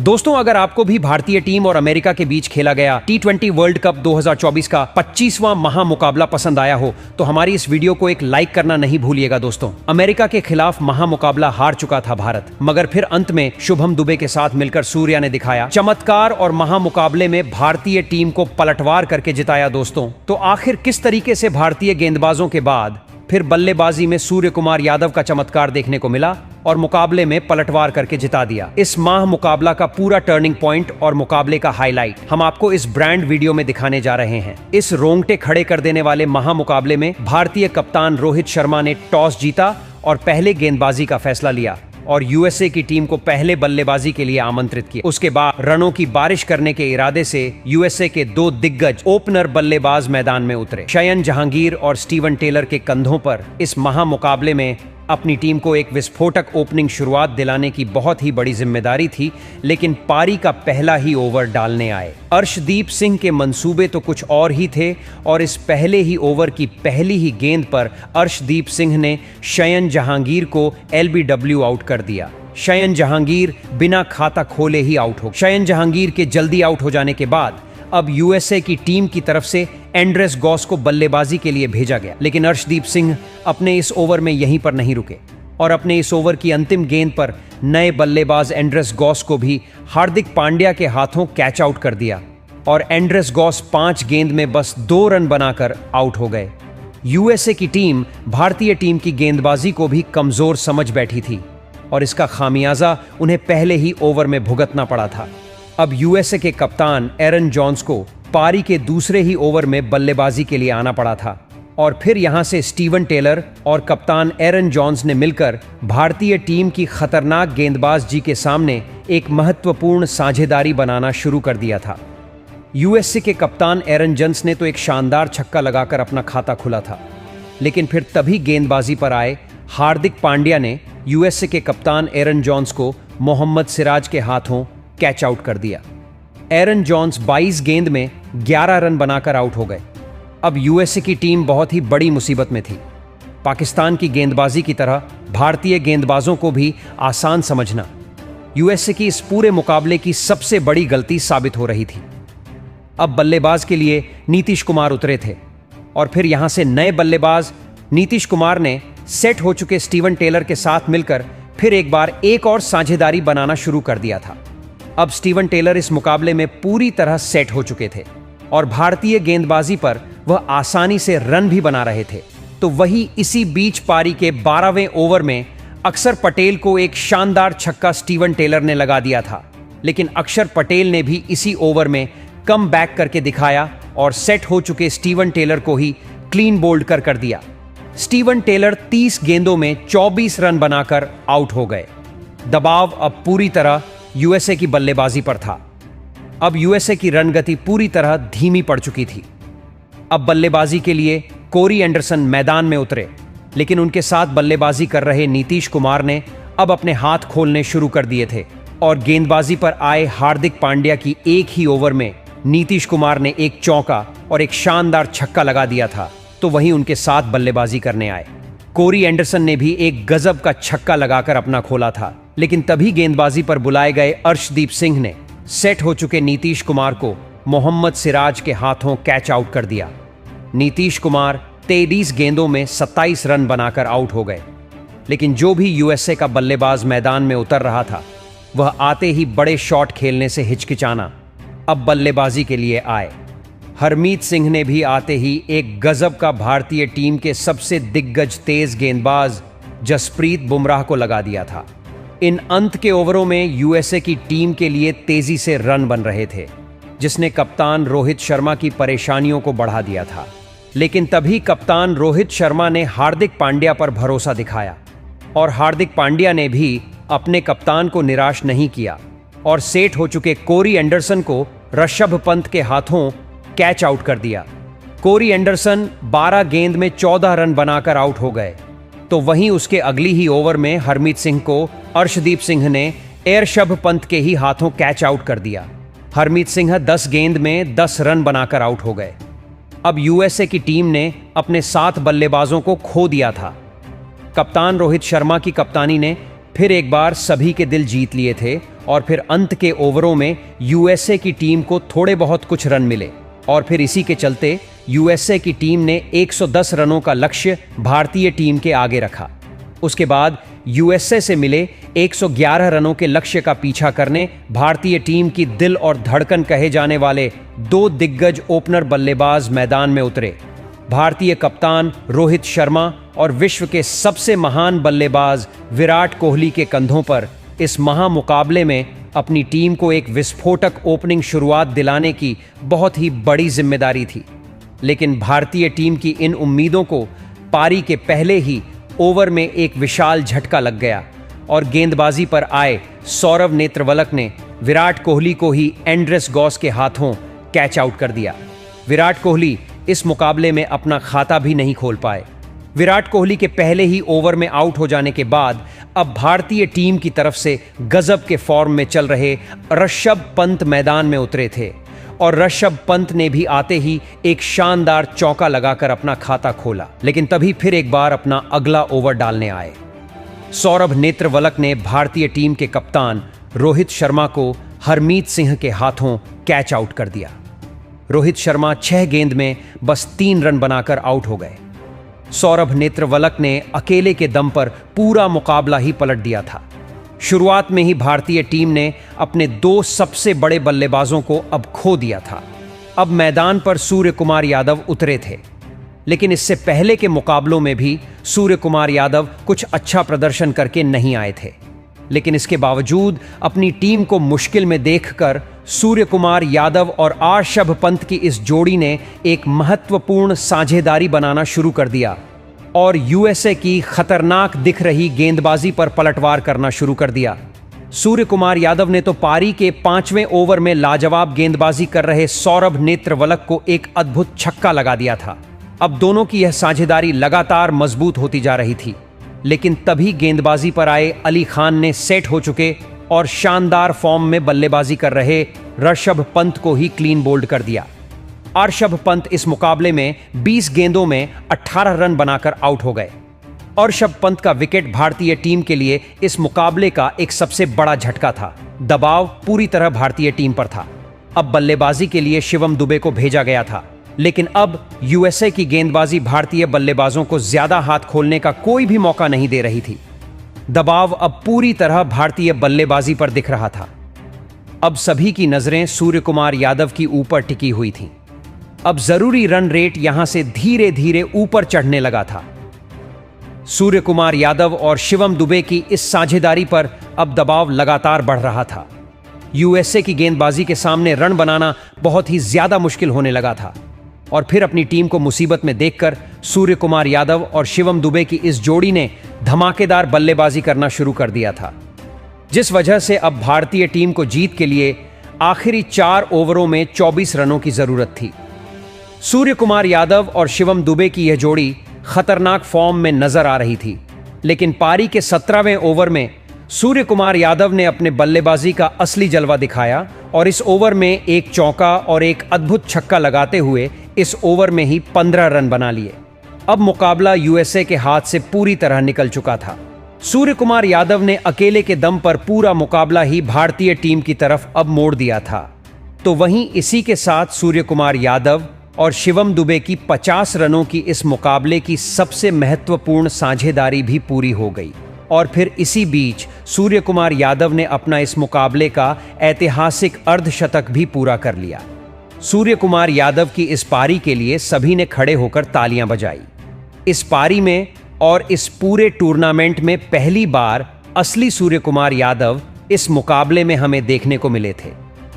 दोस्तों, अगर आपको भी भारतीय टीम और अमेरिका के बीच खेला गया T20 वर्ल्ड कप 2024 का 25वां महामुकाबला पसंद आया हो तो हमारी इस वीडियो को एक लाइक करना नहीं भूलिएगा। दोस्तों, अमेरिका के खिलाफ महामुकाबला हार चुका था भारत, मगर फिर अंत में शुभम दुबे के साथ मिलकर सूर्या ने दिखाया चमत्कार और महामुकाबले में भारतीय टीम को पलटवार करके जिताया। दोस्तों, तो आखिर किस तरीके से भारतीय गेंदबाजों के बाद फिर बल्लेबाजी में सूर्य कुमार यादव का चमत्कार देखने को मिला और मुकाबले में पलटवार करके जिता दिया। इस माह मुकाबला का पूरा टर्निंग पॉइंट और मुकाबले का हाईलाइट हम आपको इस ब्रांड वीडियो में दिखाने जा रहे हैं। इस रोंगटे खड़े कर देने वाले महामुकाबले में भारतीय कप्तान रोहित शर्मा ने टॉस जीता और पहले गेंदबाजी का फैसला लिया और यूएसए की टीम को पहले बल्लेबाजी के लिए आमंत्रित किया। उसके बाद रनों की बारिश करने के इरादे से यूएसए के दो दिग्गज ओपनर बल्लेबाज मैदान में उतरे। शयन जहांगीर और स्टीवन टेलर के कंधों पर इस महामुकाबले में अपनी टीम को एक विस्फोटक ओपनिंग शुरुआत दिलाने की बहुत ही बड़ी जिम्मेदारी थी, लेकिन पारी का पहला ही ओवर डालने आए अर्शदीप सिंह के मंसूबे तो कुछ और ही थे और इस पहले ही ओवर की पहली ही गेंद पर अर्शदीप सिंह ने शयन जहांगीर को एलबीडब्ल्यू आउट कर दिया। शयन जहांगीर बिना खाता खोले ही आउट हो। शयन जहांगीर के जल्दी आउट हो जाने के बाद अब यूएसए की टीम की तरफ से एंड्रेस गॉस को बल्लेबाजी के लिए भेजा गया, लेकिन अर्शदीप सिंह अपने इस ओवर में यहीं पर नहीं रुके और अपने इस ओवर की अंतिम गेंद पर नए बल्लेबाज एंड्रेस गॉस को भी हार्दिक पांड्या के हाथों कैच आउट कर दिया और एंड्रेस गॉस 5 गेंद में बस 2 रन बनाकर आउट हो गए। यूएसए की टीम भारतीय टीम की गेंदबाजी को भी कमजोर समझ बैठी थी और इसका खामियाजा उन्हें पहले ही ओवर में भुगतना पड़ा था। अब यूएसए के कप्तान एरन जॉन्स को पारी के दूसरे ही ओवर में बल्लेबाजी के लिए आना पड़ा था और फिर यहां से स्टीवन टेलर और कप्तान एरन जॉन्स ने मिलकर भारतीय टीम की खतरनाक गेंदबाज जी के सामने एक महत्वपूर्ण साझेदारी बनाना शुरू कर दिया था। यूएसए के कप्तान एरन जॉन्स ने तो एक शानदार छक्का लगाकर अपना खाता खुला था, लेकिन फिर तभी गेंदबाजी पर आए हार्दिक पांड्या ने यूएसए के कप्तान एरन जॉन्स को मोहम्मद सिराज के हाथों कैच आउट कर दिया। एरन जॉन्स 22 गेंद में 11 रन बनाकर आउट हो गए। अब यूएसए की टीम बहुत ही बड़ी मुसीबत में थी। पाकिस्तान की गेंदबाजी की तरह भारतीय गेंदबाजों को भी आसान समझना यूएसए की इस पूरे मुकाबले की सबसे बड़ी गलती साबित हो रही थी। अब बल्लेबाज के लिए नीतीश कुमार उतरे थे और फिर यहां से नए बल्लेबाज नीतीश कुमार ने सेट हो चुके स्टीवन टेलर के साथ मिलकर फिर एक बार एक और साझेदारी बनाना शुरू कर दिया था। अब स्टीवन टेलर इस मुकाबले में पूरी तरह सेट हो चुके थे और भारतीय गेंदबाजी पर वह आसानी से रन भी बना रहे थे। तो वही इसी बीच पारी के 12वें ओवर में अक्षर पटेल को एक शानदार छक्का स्टीवन टेलर ने लगा दिया था, लेकिन अक्षर पटेल ने भी इसी ओवर में कम बैक करके दिखाया और सेट हो चुके स्टीवन टेलर को ही क्लीन बोल्ड कर दिया। स्टीवन टेलर 30 गेंदों में 24 रन बनाकर आउट हो गए। दबाव अब पूरी तरह यूएसए की बल्लेबाजी पर था। अब यूएसए की रन गति पूरी तरह धीमी पड़ चुकी थी। अब बल्लेबाजी के लिए कोरी एंडरसन मैदान में उतरे, लेकिन उनके साथ बल्लेबाजी कर रहे नीतीश कुमार ने अब अपने हाथ खोलने शुरू कर दिए थे और गेंदबाजी पर आए हार्दिक पांड्या की एक ही ओवर में नीतीश कुमार ने एक चौका और एक शानदार छक्का लगा दिया था। तो वहीं उनके साथ बल्लेबाजी करने आए कोरी एंडरसन ने भी एक गजब का छक्का लगाकर अपना खोला था, लेकिन तभी गेंदबाजी पर बुलाए गए अर्शदीप सिंह ने सेट हो चुके नीतीश कुमार को मोहम्मद सिराज के हाथों कैच आउट कर दिया। नीतीश कुमार 23 गेंदों में 27 रन बनाकर आउट हो गए, लेकिन जो भी यूएसए का बल्लेबाज मैदान में उतर रहा था वह आते ही बड़े शॉट खेलने से हिचकिचाना अब बल्लेबाजी के लिए आए। हरमीत सिंह ने भी आते ही एक गजब का भारतीय टीम के सबसे दिग्गज तेज गेंदबाज जसप्रीत बुमराह को लगा दिया था। इन अंत के ओवरों में यूएसए की टीम के लिए तेजी से रन बन रहे थे, जिसने कप्तान रोहित शर्मा की परेशानियों को बढ़ा दिया था। लेकिन तभी कप्तान रोहित शर्मा ने हार्दिक पांड्या पर भरोसा दिखाया और हार्दिक पांड्या ने भी अपने कप्तान को निराश नहीं किया और सेट हो चुके कोरी एंडरसन को ऋषभ पंत के हाथों कैच आउट कर दिया। कोरी एंडरसन 12 गेंद में 14 रन बनाकर आउट हो गए। तो वहीं उसके अगली ही ओवर में हरमीत सिंह को अर्शदीप सिंह ने ऋषभ पंत के ही हाथों कैच आउट कर दिया। हरमीत सिंह 10 गेंद में 10 रन बनाकर आउट हो गए। अब यूएसए की टीम ने अपने 7 बल्लेबाजों को खो दिया था। कप्तान रोहित शर्मा की कप्तानी ने फिर एक बार सभी के दिल जीत लिए थे और फिर अंत के ओवरों में यूएसए की टीम को थोड़े बहुत कुछ रन मिले और फिर इसी के चलते यूएसए की टीम ने 110 रनों का लक्ष्य भारतीय टीम के आगे रखा। उसके बाद यूएसए से मिले 111 रनों के लक्ष्य का पीछा करने भारतीय टीम की दिल और धड़कन कहे जाने वाले दो दिग्गज ओपनर बल्लेबाज मैदान में उतरे। भारतीय कप्तान रोहित शर्मा और विश्व के सबसे महान बल्लेबाज विराट कोहली के कंधों पर इस महामुकाबले में अपनी टीम को एक विस्फोटक ओपनिंग शुरुआत दिलाने की बहुत ही बड़ी जिम्मेदारी थी। लेकिन भारतीय टीम की इन उम्मीदों को पारी के पहले ही ओवर में एक विशाल झटका लग गया और गेंदबाजी पर आए सौरव नेत्रवलक ने विराट कोहली को ही एंड्रेस गॉस के हाथों कैच आउट कर दिया। विराट कोहली इस मुकाबले में अपना खाता भी नहीं खोल पाए। विराट कोहली के पहले ही ओवर में आउट हो जाने के बाद अब भारतीय टीम की तरफ से गजब के फॉर्म में चल रहे ऋषभ पंत मैदान में उतरे थे और ऋषभ पंत ने भी आते ही एक शानदार चौका लगाकर अपना खाता खोला। लेकिन तभी फिर एक बार अपना अगला ओवर डालने आए। सौरभ नेत्रवलक ने भारतीय टीम के कप्तान रोहित शर्मा को हरमीत सिंह के हाथों कैच आउट कर दिया। रोहित शर्मा 6 गेंद में बस 3 रन बनाकर आउट हो गए। सौरभ नेत्रवलक ने अकेले के दम पर पूरा मुकाबला ही पलट दिया था। शुरुआत में ही भारतीय टीम ने अपने 2 सबसे बड़े बल्लेबाजों को अब खो दिया था। अब मैदान पर सूर्य कुमार यादव उतरे थे, लेकिन इससे पहले के मुकाबलों में भी सूर्य कुमार यादव कुछ अच्छा प्रदर्शन करके नहीं आए थे। लेकिन इसके बावजूद अपनी टीम को मुश्किल में देखकर सूर्य कुमार यादव और ऋषभ पंत की इस जोड़ी ने एक महत्वपूर्ण साझेदारी बनाना शुरू कर दिया और यूएसए की खतरनाक दिख रही गेंदबाजी पर पलटवार करना शुरू कर दिया। सूर्य कुमार यादव ने तो पारी के 5वें ओवर में लाजवाब गेंदबाजी कर रहे सौरभ नेत्रवलक को एक अद्भुत छक्का लगा दिया था। अब दोनों की यह साझेदारी लगातार मजबूत होती जा रही थी। लेकिन तभी गेंदबाजी पर आए अली खान ने सेट हो चुके और शानदार फॉर्म में बल्लेबाजी कर रहे ऋषभ पंत को ही क्लीन बोल्ड कर दिया। ऋषभ पंत इस मुकाबले में 20 गेंदों में 18 रन बनाकर आउट हो गए। ऋषभ पंत का विकेट भारतीय टीम के लिए इस मुकाबले का एक सबसे बड़ा झटका था। दबाव पूरी तरह भारतीय टीम पर था। अब बल्लेबाजी के लिए शिवम दुबे को भेजा गया था, लेकिन अब यूएसए की गेंदबाजी भारतीय बल्लेबाजों को ज्यादा हाथ खोलने का कोई भी मौका नहीं दे रही थी। दबाव अब पूरी तरह भारतीय बल्लेबाजी पर दिख रहा था। अब सभी की नजरें सूर्य कुमार यादव की ऊपर टिकी हुई थीं। अब जरूरी रन रेट यहां से धीरे धीरे ऊपर चढ़ने लगा था। सूर्य कुमार यादव और शिवम दुबे की इस साझेदारी पर अब दबाव लगातार बढ़ रहा था। यूएसए की गेंदबाजी के सामने रन बनाना बहुत ही ज्यादा मुश्किल होने लगा था और फिर अपनी टीम को मुसीबत में देखकर सूर्य कुमार यादव और शिवम दुबे की इस जोड़ी ने धमाकेदार बल्लेबाजी करना शुरू कर दिया था, जिस वजह से अब भारतीय टीम को जीत के लिए आखिरी 4 ओवरों में 24 रनों की जरूरत थी। सूर्य कुमार यादव और शिवम दुबे की यह जोड़ी खतरनाक फॉर्म में नजर आ रही थी, लेकिन पारी के 17वें ओवर में सूर्य कुमार यादव ने अपने बल्लेबाजी का असली जलवा दिखाया और इस ओवर में एक चौका और एक अद्भुत छक्का लगाते हुए इस ओवर में ही 15 रन बना लिए। अब मुकाबला यूएसए के हाथ से पूरी तरह निकल चुका था। सूर्य कुमार यादव ने अकेले के दम पर पूरा मुकाबला ही भारतीय टीम की तरफ अब मोड़ दिया था। तो वहीं इसी के साथ सूर्य कुमार यादव और शिवम दुबे की 50 रनों की इस मुकाबले की सबसे महत्वपूर्ण साझेदारी भी पूरी हो गई और फिर इसी बीच सूर्य कुमार यादव ने अपना इस मुकाबले का ऐतिहासिक अर्धशतक भी पूरा कर लिया। सूर्य कुमार यादव की इस पारी के लिए सभी ने खड़े होकर तालियां बजाई। इस पारी में और इस पूरे टूर्नामेंट में पहली बार असली सूर्य कुमार यादव इस मुकाबले में हमें देखने को मिले थे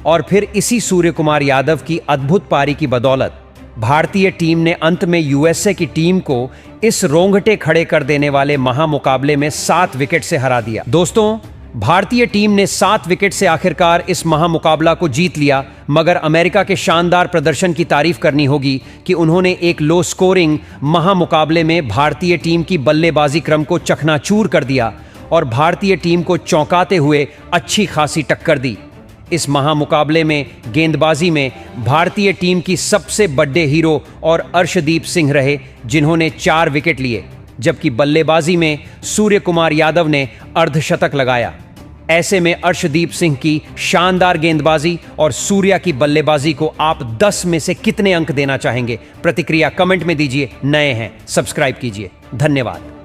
और फिर इसी सूर्य कुमार यादव की अद्भुत पारी की बदौलत भारतीय टीम ने अंत में यूएसए की टीम को इस रोंगटे खड़े कर देने वाले महामुकाबले में 7 विकेट से हरा दिया। दोस्तों, भारतीय टीम ने 7 विकेट से आखिरकार इस महामुकाबला को जीत लिया, मगर अमेरिका के शानदार प्रदर्शन की तारीफ करनी होगी कि उन्होंने एक लो स्कोरिंग महामुकाबले में भारतीय टीम की बल्लेबाजी क्रम को चकनाचूर कर दिया और भारतीय टीम को चौंकाते हुए अच्छी खासी टक्कर दी। इस महामुकाबले में गेंदबाजी में भारतीय टीम की सबसे बड़े हीरो और अर्शदीप सिंह रहे, जिन्होंने 4 विकेट लिए, जबकि बल्लेबाजी में सूर्य कुमार यादव ने अर्धशतक लगाया। ऐसे में अर्शदीप सिंह की शानदार गेंदबाजी और सूर्या की बल्लेबाजी को आप 10 में से कितने अंक देना चाहेंगे? प्रतिक्रिया कमेंट में दीजिए। नए हैं सब्सक्राइब कीजिए। धन्यवाद।